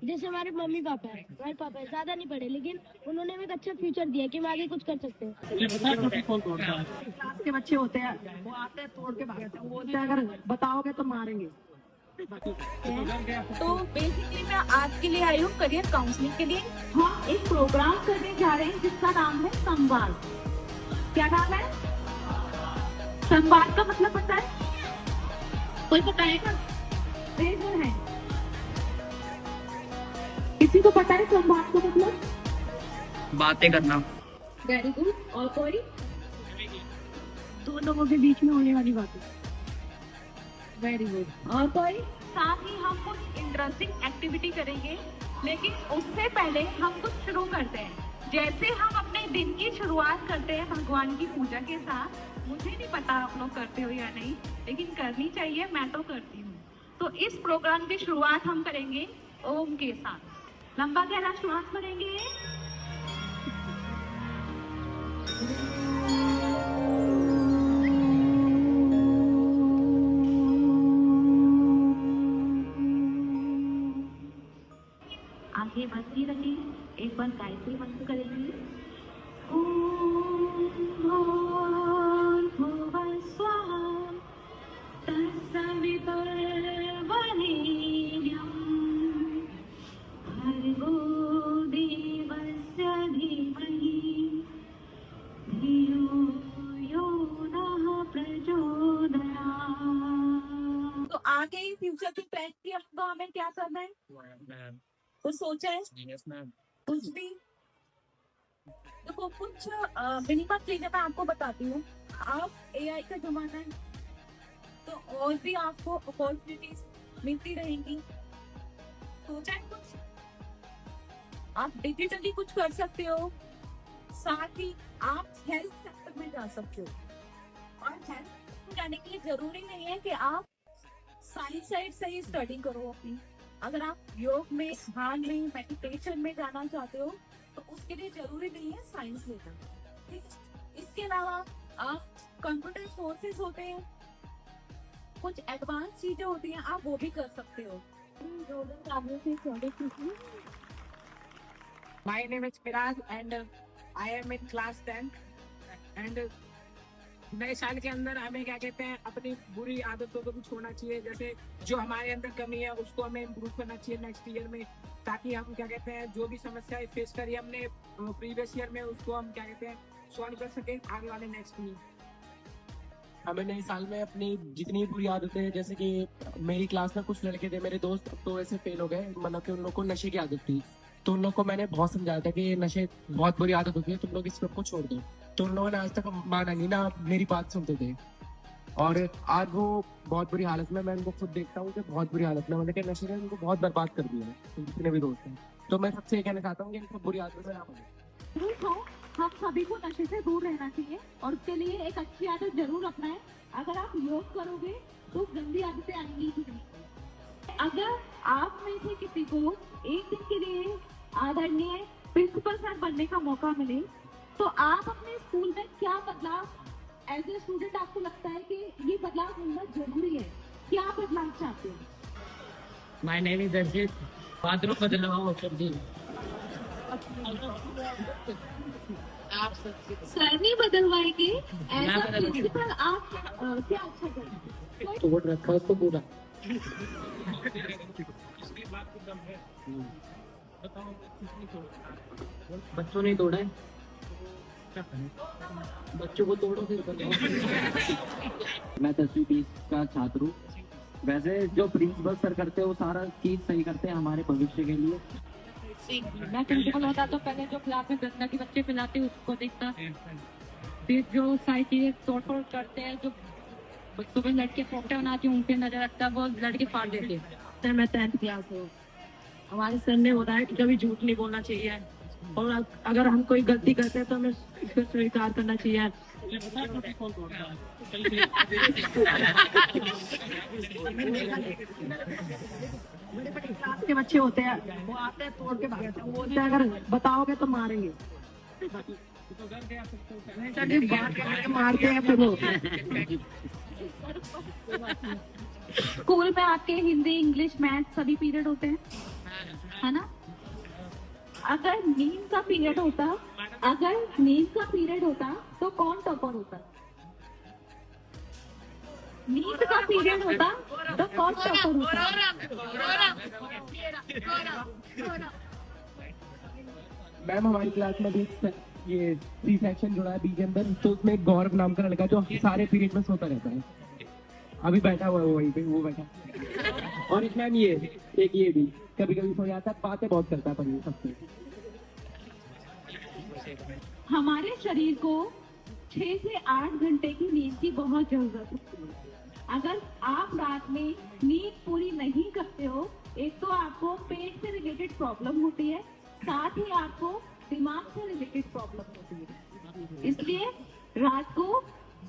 जैसे हमारे mummy papa है, ज्यादा नहीं पढ़े, लेकिन उन्होंने हमें एक अच्छा फ्यूचर दिया कि हम आगे कुछ कर सकते हैं। क्लास के बच्चे होते हैं, वो आते हैं तोड़ के भागते हैं, वो बोलते हैं अगर बताओगे तो मारेंगे। तो बेसिकली मैं आज के लिए आई हूँ करियर काउंसलिंग के लिए। हम एक प्रोग्राम करने जा रहे हैं जिसका नाम है संवाद। क्या नाम है? संवाद का मतलब पता है? कोई बताएगा? Raise your hand. किसी को पता है संवाद का मतलब? बातें करना। Very good. और कोई? दो लोगों के बीच में होने वाली बातें। Very good. और कोई? साथ ही हम कुछ इंटरेस्टिंग एक्टिविटी करेंगे, लेकिन उससे पहले हम कुछ शुरू करते हैं। जैसे हम अपने दिन की शुरुआत करते हैं भगवान की पूजा के साथ। मुझे नहीं पता आप लोग करते हो या नहीं, लेकिन करनी चाहिए, मैं तो करती हूँ। तो इस प्रोग्राम की शुरुआत हम करेंगे ओम के साथ। लंबा गहरा श्वास भरेंगे। आगे बढ़ती रही, एक बार गायत्री मंत्र करेंगे। ओम भूर्भुवः स्वः तत्सवितुर्वरेण्यं भर्गो देवस्य धीमहि धियो यो नः प्रचोदयात्। तो आगे फ्यूचर की प्लान की आपको हमें क्या करना है? कुछ सोचा है? कुछ भी? देखो कुछ मिनिमम चीजें मैं आपको बताती हूँ। आप एआई का जमाना है, तो और भी आपको अपॉर्चुनिटीज मिलती रहेंगी। सोचा है कुछ? आप डिजिटली कुछ कर सकते हो, साथ ही आप हेल्थ सेक्टर में जा सकते हो। और हेल्थ में जाने के लिए जरूरी नहीं है कि आप साइंस साइड से ही स्टडी करो अपनी। अगर आप योग में, ध्यान में, मेडिटेशन में जाना चाहते हो तो उसके लिए जरूरी नहीं है साइंस लेना। ठीक है? इसके अलावा आप कंप्यूटर कोर्सेज होते हैं, कुछ एडवांस चीजें होती हैं, आप वो भी कर सकते हो। My name is Miraj and I am in class 10 and नए साल के अंदर हमें क्या कहते हैं, अपनी बुरी आदतों को भी छोड़ना चाहिए। जैसे जो हमारे अंदर कमी है उसको हमें इम्प्रूव करना चाहिए नेक्स्ट ईयर में, ताकि हम क्या कहते हैं जो भी समस्याएं फेस करी हमने प्रीवियस ईयर में उसको हम क्या कहते हैं सॉल्व कर सके आगे वाले नेक्स्ट में। हमें नए साल में अपनी जितनी बुरी आदतें हैं, जैसे कि मेरी क्लास में कुछ लड़के थे मेरे दोस्त, तो ऐसे फेल हो गए, मतलब कि उन लोगों को नशे की आदत थी। तो उन लोगों को मैंने बहुत समझाया था कि ये नशे बहुत बुरी आदत होती है, तुम लोग इस को छोड़ दो। तो उन लोगों ने आज तक माना नहीं ना, मेरी बात सुनते थे। और आज वो बहुत बुरी हालत में, मैं उनको खुद देखता हूँ कि बहुत बुरी हालत में, मतलब कि नशे ने उनको बहुत बर्बाद कर दिया है, जितने भी दोस्त हैं। तो मैं सबसे ये कहना चाहता हूँ कि इनको बुरी आदत से ना पड़े। हम सभी को नशे से दूर रहना चाहिए और उसके लिए एक अच्छी आदत जरूर अपनाएं। अगर आप योग करोगे तो गंदी आदतें आएंगी ही नहीं। अगर आप में से किसी को एक दिन के लिए आदरणीय प्रिंसिपल सर बनने का मौका मिले तो आप अपने स्कूल में क्या बदलाव एज ए स्टूडेंट आपको लगता है कि ये बदलाव होना जरूरी है? क्या बदलाव चाहते हैं? माय नेम इज अर्जित। बाथरूम बदलवाओ सब्जी। सर नहीं बदलवाएंगे, ऐसा प्रिंसिपल आप क्या अच्छा करेंगे? तोड़ रखा उसको पूरा। बच्चों ने तोड़ा है, बच्चों को तोड़ो फिर बताओ। मैं 10वीं पीस का छात्र हूँ। वैसे जो प्रिंसिपल सर करते हैं वो सारा चीज सही करते हैं हमारे भविष्य के लिए। मैं प्रिंसिपल होता तो पहले जो क्लास में गंदा की बच्चे फैलाते उसको देखता, फिर जो सारी चीजें तोड़ फोड़ करते हैं, जो बच्चों में लड़के फोटे बनाती हैं उनके नजर रखता है, वो लड़के फाड़ देते हैं। सर मैं 10th क्लास हूँ। हमारे सर ने बताया कि कभी झूठ नहीं बोलना चाहिए और अगर हम कोई गलती करते हैं तो हमें इसको स्वीकार करना चाहिए। बड़े बड़े क्लास के बच्चे होते हैं, वो आते हैं तोड़ के भागते हैं, वो बोलते हैं अगर बताओगे तो मारेंगे। बात करके मारते हैं फिर वो। स्कूल में आपके हिंदी, इंग्लिश, मैथ सभी पीरियड होते हैं? है ना। अगर नींद का पीरियड होता तो कौन टॉपर होता? नींद का पीरियड होता तो कौन टॉपर होता? मैम हमारी क्लास में भी ये सी सेक्शन जुड़ा है बी के अंदर, तो उसमें एक गौरव नाम का लड़का जो सारे पीरियड में सोता रहता है, अभी बैठा हुआ है वहीं पे, वो बैठा। और एक मैम ये भी कभी कभी सो जाता है, बातें बहुत करता है पर ये सबसे। हमारे शरीर को 6 से 8 घंटे की नींद की बहुत जरूरत होती है। अगर आप रात में नींद पूरी नहीं करते हो, एक तो आपको पेट से रिलेटेड प्रॉब्लम होती है, साथ ही आपको दिमाग से रिलेटेड प्रॉब्लम होती है। इसलिए रात को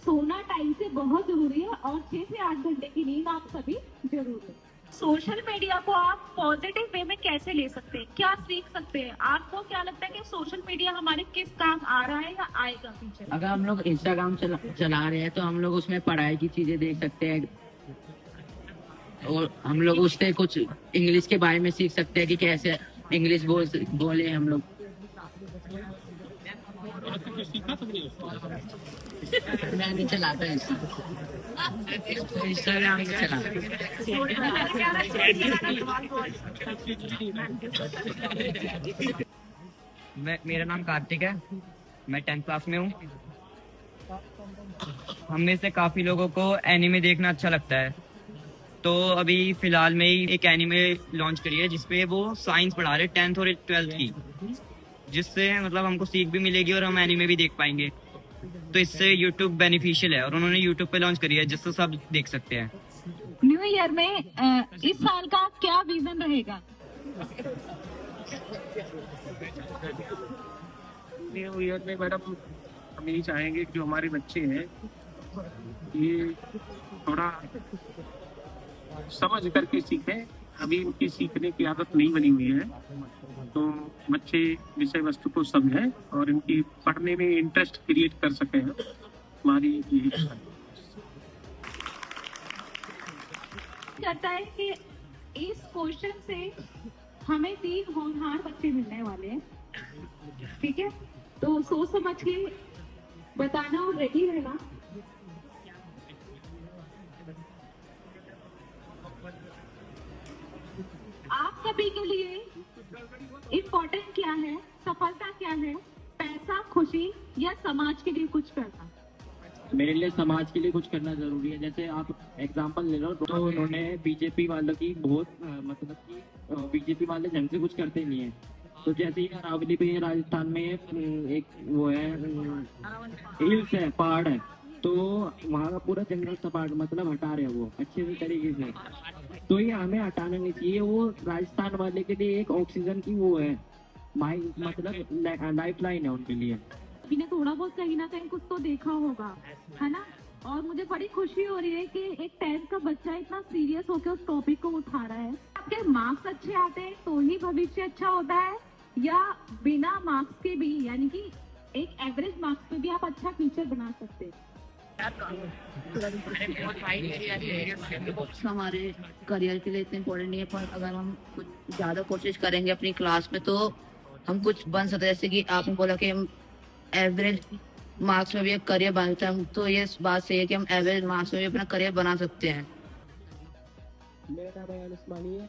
सोना टाइम से बहुत जरूरी है और 6 से 8 घंटे की नींद आप सभी जरूर लें। सोशल मीडिया को आप पॉजिटिव वे में कैसे ले सकते हैं, क्या सीख सकते हैं? आपको क्या लगता है कि सोशल मीडिया हमारे किस काम आ रहा है या आएगा फ्यूचर? अगर हम लोग इंस्टाग्राम चला रहे हैं तो हम लोग उसमें पढ़ाई की चीजें देख सकते हैं, और हम लोग उससे कुछ इंग्लिश के बारे में सीख सकते हैं कि कैसे इंग्लिश बोले हम लोग। मैं नहीं चलाता इंस्टाग्राम नहीं चलाता। मेरा नाम कार्तिक है, मैं 10th क्लास में हूँ। हम में से काफी लोगों को एनिमे देखना अच्छा लगता है, तो अभी फिलहाल में ही एक एनिमे लॉन्च करी है जिसपे वो साइंस पढ़ा रहे 10th और 12th की, जिससे मतलब हमको सीख भी मिलेगी और हम एनिमे भी देख पाएंगे। तो इससे YouTube बेनिफिशियल है और उन्होंने YouTube पे लॉन्च करी है जिससे सब देख सकते हैं। न्यू ईयर में इस साल का क्या विजन रहेगा? न्यू ईयर में मैडम हम यही चाहेंगे कि जो हमारे बच्चे हैं ये थोड़ा समझ करके सीखें। अभी इनकी सीखने की आदत नहीं बनी हुई है, तो बच्चे विषय वस्तु को समझें और इनकी पढ़ने में इंटरेस्ट क्रिएट कर सकें। हमारी यही करता है कि इस क्वेश्चन से हमें 3 होनहार बच्चे मिलने वाले हैं, ठीक है? तो सोच समझ के बताना और रेडी रहना। आप सभी के लिए इम्पोर्टेंट क्या है, सफलता क्या है, पैसा, खुशी या समाज के लिए कुछ करना? मेरे लिए समाज के लिए कुछ करना जरूरी है। जैसे आप एग्जांपल ले लो, तो उन्होंने बीजेपी वालों की बहुत मतलब कि बीजेपी वाले ढंग से कुछ करते नहीं है। तो जैसे ही अरावली पे राजस्थान में एक वो है हिल्स है, पहाड़ है, तो वहाँ का पूरा जंगल सपाट मतलब हटा रहे हैं वो अच्छे से तरीके से। तो ये हमें हटाना नहीं चाहिए। वो राजस्थान वाले के लिए एक ऑक्सीजन की वो है, मतलब लाइफ लाइन है उनके लिए। अभी ने थोड़ा बहुत कहीं ना कहीं कुछ तो देखा होगा, है ना? और मुझे बड़ी खुशी हो रही है कि एक 10th का बच्चा इतना सीरियस होकर उस टॉपिक को उठा रहा है। आपके मार्क्स अच्छे आते हैं तो ही भविष्य अच्छा होता है, या बिना मार्क्स के भी, यानी कि एक एवरेज मार्क्स पे भी आप अच्छा फ्यूचर बना सकते हैं? हमारे करियर के लिए इतने इम्पोर्टेंट नहीं है, पर अगर हम कुछ ज़्यादा कोशिश करेंगे अपनी क्लास में तो हम कुछ बन सकते हैं। जैसे कि आपने बोला कि हम एवरेज मार्क्स में भी एक करियर बनाते हैं, तो ये बात सही है कि हम एवरेज मार्क्स में भी अपना करियर बना सकते हैं। मेरा नाम अयान उस्मानी है।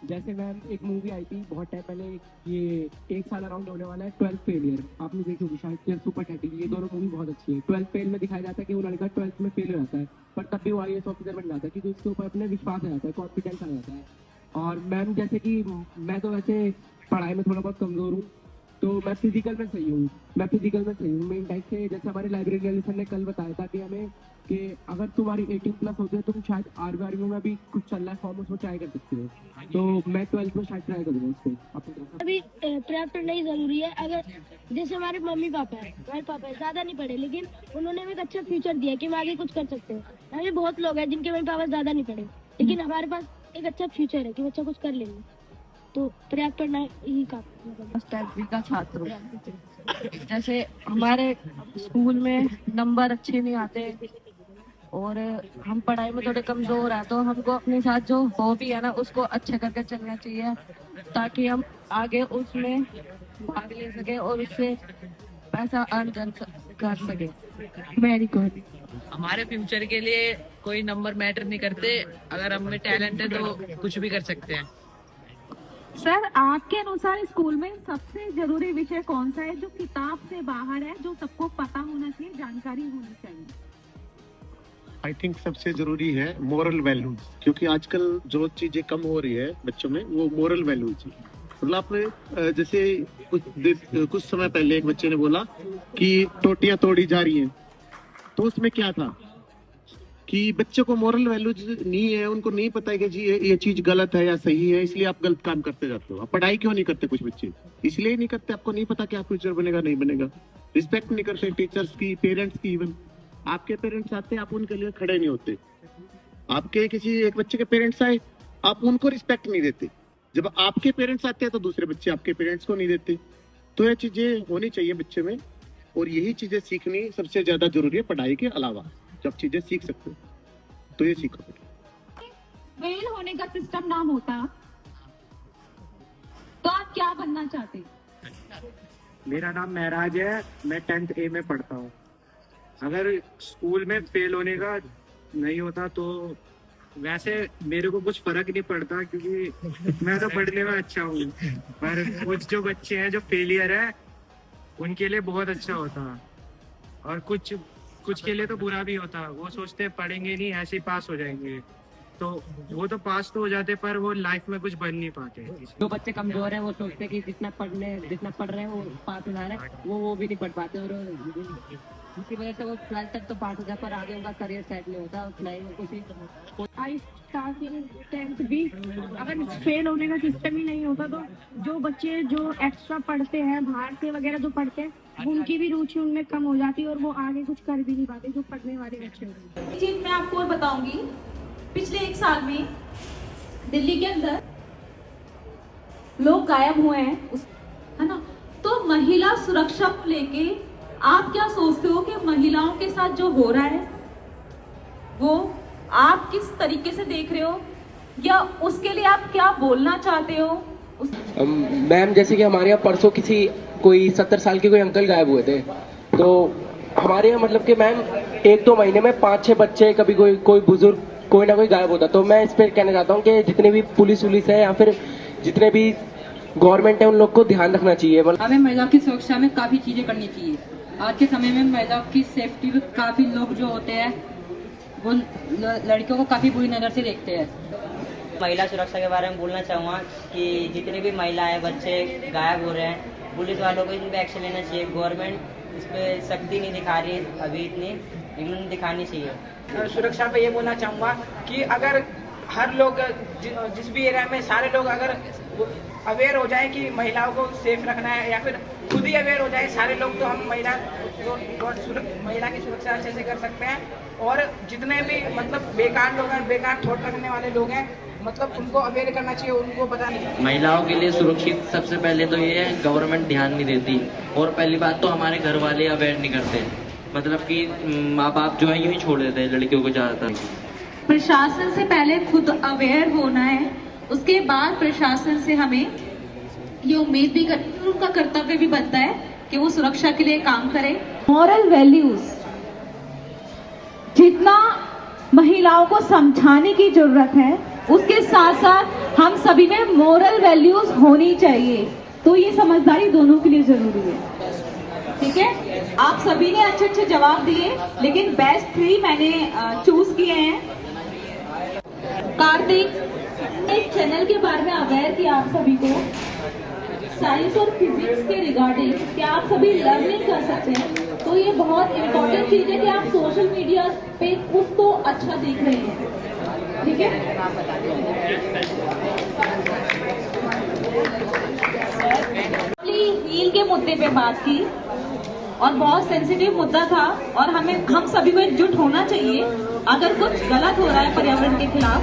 जैसे मैम एक मूवी आई थी बहुत टाइम पहले, ये 1 साल अराउंड होने वाला है, 12th फेलियर, आपने देखी होगी शायद, सुपर कैटेगरी, ये दोनों मूवी बहुत अच्छी है। 12th फेल में दिखाया जाता है कि वो लड़का 12th में फेल हो जाता है, पर तब भी वो IAS ऑफिसर बन जाता है क्योंकि उसके ऊपर अपने विश्वास आ जाता है, कॉन्फिडेंस आ जाता है। और मैम जैसे कि मैं तो वैसे पढ़ाई में थोड़ा बहुत कमजोर हूँ, तो मैं फिजिकल में सही हूँ, मेन टाइप से। जैसे हमारे लाइब्रेरी सर ने कल बताया था कि हमें कि अगर तुम्हारी 18+ होते हैं तुम शायद आर्मी में भी कुछ चल रहा है फॉर्म, उसको ट्राई कर सकते हो। तो मैं 12th में शायद ट्राई करूँगा उसको। अभी प्रेप करना ही जरूरी है। अगर जैसे हमारे मम्मी पापा है ज्यादा नहीं पढ़े, लेकिन उन्होंने हमें एक अच्छा फ्यूचर दिया कि हम आगे कुछ कर सकते हैं। अभी बहुत लोग हैं जिनके मम्मी पापा ज्यादा नहीं पढ़े, लेकिन हमारे पास एक अच्छा फ्यूचर है कि बच्चा कुछ कर लेंगे, तो प्रयास करना ही काफी का छात्र हूँ। जैसे हमारे स्कूल में नंबर अच्छे नहीं आते, और हम पढ़ाई में थोड़े कमजोर हैं, तो हमको अपने साथ जो हॉबी है ना उसको अच्छा करके चलना चाहिए, ताकि हम आगे उसमें भाग ले सके और उससे पैसा अर्न कर सके। Very good. हमारे फ्यूचर के लिए कोई नंबर मैटर नहीं करते, अगर हम में टैलेंट है तो कुछ भी कर सकते हैं। सर, आपके अनुसार स्कूल में सबसे जरूरी विषय कौन सा है जो किताब से बाहर है, जो सबको पता होना चाहिए, जानकारी होनी चाहिए? आई थिंक सबसे जरूरी है मोरल वैल्यूज, क्योंकि आजकल जो चीजें कम हो रही है बच्चों में वो मोरल वैल्यूज। मतलब आपने जैसे कुछ समय पहले एक बच्चे ने बोला कि टोटियां तोड़ी जा रही हैं, तो उसमें क्या था कि बच्चों को मोरल वैल्यूज नहीं है, उनको नहीं पता है कि जी ये चीज गलत है या सही है, इसलिए आप गलत काम करते जाते हो। आप पढ़ाई क्यों नहीं करते? कुछ बच्चे इसलिए नहीं करते, आपको नहीं पता क्या फ्यूचर बनेगा नहीं बनेगा। रिस्पेक्ट नहीं करते टीचर्स की, पेरेंट्स की। इवन आपके पेरेंट्स आते हैं, आप उनके लिए खड़े नहीं होते। आपके किसी एक बच्चे के पेरेंट्स आए, आप उनको रिस्पेक्ट नहीं देते। जब आपके पेरेंट्स आते हैं तो दूसरे बच्चे आपके पेरेंट्स को नहीं देते। तो ये चीजें होनी चाहिए बच्चे में, और यही चीजें सीखनी सबसे ज्यादा जरूरी है पढ़ाई के अलावा। जब चीजें सीख सकते हो तो ये सीखो। फेल होने का सिस्टम ना होता तो आप क्या बनना चाहते? मेरा नाम महराज है, मैं 10th A में पढ़ता हूँ। अगर स्कूल में फेल होने का नहीं होता तो वैसे मेरे को कुछ फर्क नहीं पड़ता, क्योंकि मैं तो पढ़ने में अच्छा हूँ। पर कुछ जो बच्चे हैं जो फेलियर है उनके लिए बहुत अच्छा होता, और कुछ के लिए तो बुरा भी होता। वो सोचते हैं पढ़ेंगे नहीं, ऐसे ही पास हो जाएंगे, तो वो तो पास तो हो जाते पर वो लाइफ में कुछ बन नहीं पाते। जो बच्चे कमजोर हैं वो सोचते हैं कि जितना पढ़ रहे हैं वो पास हो जा रहे हैं, वो भी नहीं पढ़ पाते, और उसकी वजह से वो 12th तक तो पास हो जाए पर आगे उनका करियर सेट नहीं होता, नहीं कुछ। आई स्टार्ट 10th भी अगर फेल होने का सिस्टम ही नहीं होता तो जो बच्चे जो एक्स्ट्रा पढ़ते हैं, बाहर से वगैरह जो पढ़ते हैं, उनकी भी रुचि उनमें कम हो जाती है और वो आगे कुछ कर भी नहीं पाते, जो पढ़ने वाले बच्चे होते हैं। एक चीज मैं आपको और बताऊंगी, पिछले 1 साल में दिल्ली के अंदर लोग गायब हुए हैं, है ना? तो महिला सुरक्षा को लेके आप क्या सोचते हो कि महिलाओं के साथ जो हो रहा है वो आप किस तरीके से देख रहे हो, या उसके लिए आप क्या बोलना चाहते हो? मैम, जैसे कि हमारे यहाँ परसों कोई 70 साल के कोई अंकल गायब हुए थे, तो हमारे यहाँ मतलब कि मैम 1-2 महीने में 5-6 बच्चे, कभी कोई बुजुर्ग कोई ना कोई गायब होता। तो मैं इस पर कहना चाहता हूँ कि जितने भी पुलिस है या फिर जितने भी गवर्नमेंट है उन लोग को ध्यान रखना चाहिए। हमें महिलाओं की सुरक्षा में काफी चीजें करनी चाहिए। आज के समय में महिलाओं की सेफ्टी में काफी लोग जो होते हैं वो लड़कियों को काफी बुरी नजर से देखते हैं। महिला सुरक्षा के बारे में बोलना चाहूँगा कि जितनी भी महिलाएं, बच्चे गायब हो रहे हैं, पुलिस वालों को इन पे एक्शन लेना चाहिए। गवर्नमेंट इस पर सख्ती नहीं दिखा रही है अभी इतनी, लेकिन दिखानी चाहिए। सुरक्षा पे ये बोलना चाहूँगा कि अगर हर लोग जिस भी एरिया में सारे लोग अगर अवेयर हो जाए कि महिलाओं को सेफ रखना है, या फिर खुद ही अवेयर हो जाए सारे लोग, तो हम महिला की सुरक्षा अच्छे से कर सकते हैं। और जितने भी मतलब बेकार लोग हैं, बेकार थॉट रखने वाले लोग हैं, मतलब उनको अवेयर करना चाहिए, उनको पता नहीं। महिलाओं के लिए सुरक्षित सबसे पहले तो ये है, गवर्नमेंट ध्यान नहीं देती, और पहली बात तो हमारे घर वाले अवेयर नहीं करते, मतलब कि माँ बाप जो है यूं ही छोड़ देते हैं लड़कियों को ज्यादातर। प्रशासन से पहले खुद अवेयर होना है, उसके बाद प्रशासन से हमें ये उम्मीद भी करनी, उनका कर्तव्य भी बनता है कि वो सुरक्षा के लिए काम करें। मॉरल वैल्यूज जितना महिलाओं को समझाने की जरूरत है, उसके साथ साथ हम सभी में मॉरल वैल्यूज होनी चाहिए। तो ये समझदारी दोनों के लिए जरूरी है। ठीक है, आप सभी ने अच्छे अच्छे जवाब दिए, लेकिन बेस्ट 3 मैंने चूज किए हैं। कार्तिक, एक चैनल के बारे में अवेयर किया आप सभी को, साइंस और फिजिक्स के रिगार्डिंग क्या आप सभी लर्निंग कर सकते हैं। तो ये बहुत इम्पोर्टेंट चीज है कि आप सोशल मीडिया पे कुछ तो अच्छा देख रहे हैं। ठीक है, हील के मुद्दे पे बात की और बहुत सेंसिटिव मुद्दा था, और हम सभी को एकजुट होना चाहिए। अगर कुछ गलत हो रहा है पर्यावरण के खिलाफ